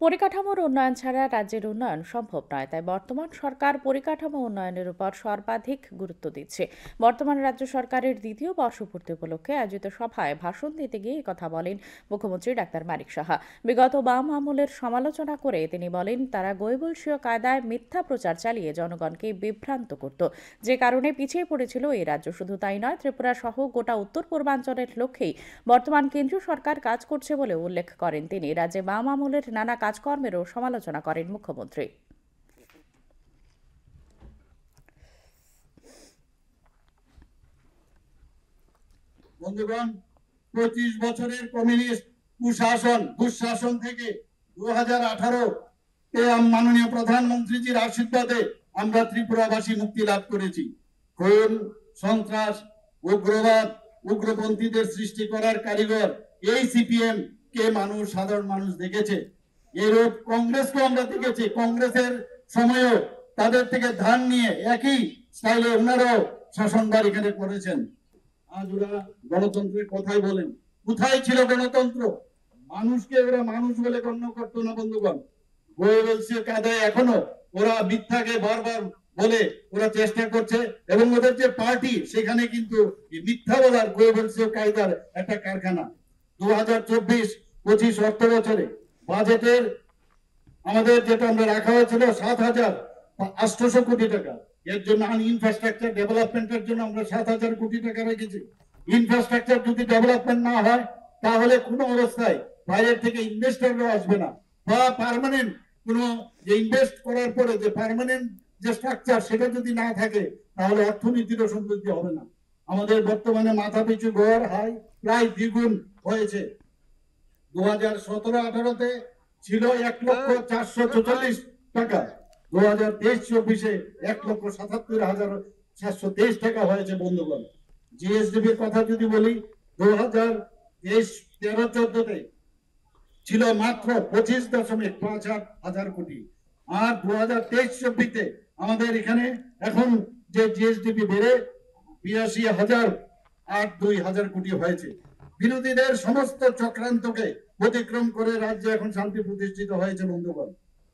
পরিকাঠামোর উন্নয়ন ছাড়া রাজ্যের উন্নয়ন সম্ভব নয়, তাই বর্তমান সরকার পরিকাঠামো উন্নয়নের উপর সর্বাধিক গুরুত্ব দিচ্ছে। বর্তমান রাজ্য সরকারের দ্বিতীয় বর্ষপূর্তি উপলক্ষে আয়োজিত সভায় ভাষণ দিতে গিয়ে কথা বলেন মুখ্যমন্ত্রী ডাক্তার মানিক সাহা। বিগত বাম আমলের সমালোচনা করে তিনি বলেন, তারা গৈবল্সীয় কায়দায় মিথ্যা প্রচার চালিয়ে জনগণকে বিভ্রান্ত করত, যে কারণে পিছিয়ে পড়েছিল এই রাজ্য। শুধু তাই নয়, ত্রিপুরা সহ গোটা উত্তর পূর্বাঞ্চলের লক্ষ্যেই বর্তমান কেন্দ্রীয় সরকার কাজ করছে বলে উল্লেখ করেন তিনি। রাজ্যে বাম আমলের নানা কাজকর্মেরও সমালোচনা করেন মুখ্যমন্ত্রী। বন্ধুগণ, 25 বছরের কমিউনিস্ট দুঃশাসন থেকে 2018-তে মাননীয় প্রধানমন্ত্রীজির আশীর্বাদে আমরা ত্রিপুরাবাসী মুক্তি লাভ করেছি। খুন, সন্ত্রাস, উগ্রবাদ, উগ্রপন্থীদের সৃষ্টি করার কারিগর এই সিপিএম কে সাধারণ মানুষ দেখেছে। এরূপ কংগ্রেসকে আমরা দেখেছি। কংগ্রেসের সময়ও তাদের থেকে ধান নিয়ে একই স্টাইলে ওনারাও শাসনভার এখানে করেছেন। আজ ওরা গণতন্ত্রের কথাই বলেন। কোথায় ছিল গণতন্ত্র? মানুষকে ওরা মানুষ বলে গণ্য করতো না বন্ধুগণ। গোয়েবলসীয় কায়দায় এখনো ওরা মিথ্যাকে বারবার বলে ওরা চেষ্টা করছে, এবং ওদের যে পার্টি সেখানে কিন্তু মিথ্যা বলার গোয়েবলসীয় কায়দার একটা কারখানা। 2024-25 অর্থ বছরে বাজেটের আমাদের যেটা আমরা রাখা হয়েছিল 7,800 কোটি টাকা, এর জন্য ইনফ্রাস্ট্রাকচার ডেভেলপমেন্টের জন্য আমরা 7,000 কোটি টাকা রেখেছি। ইনফ্রাস্ট্রাকচার যদি ডেভেলপমেন্ট না হয়, তাহলে কোনো অবস্থায় বাইরের থেকে ইনভেস্টররা আসবে না, বা পার্মানেন্ট কোনো যে ইনভেস্ট করার পরে যে পার্মানেন্ট যে স্ট্রাকচার সেটা যদি না থাকে, তাহলে অর্থনীতিরও সমৃদ্ধি হবে না। আমাদের বর্তমানে মাথা পিছু গড় হাই প্রায় দ্বিগুণ হয়েছে। 2017-18-তে ছিল 1,444,000 টাকা, 2023-24-এ 1,77,723 টাকা হয়েছে বন্ধুগণ। জিএসডিপির কথা যদি বলি, 2013-14-তে ছিল মাত্র 25.5 কোটি, আর 2023-24-তে আমাদের এখানে এখন যে জিএসডিপি বেড়ে 82,002 কোটি হয়েছে। বিরোধীদের সমস্ত চক্রান্তকে অতিক্রম করে রাজ্যে এখন শান্তি প্রতিষ্ঠিত হয়েছে বন্ধুগণ।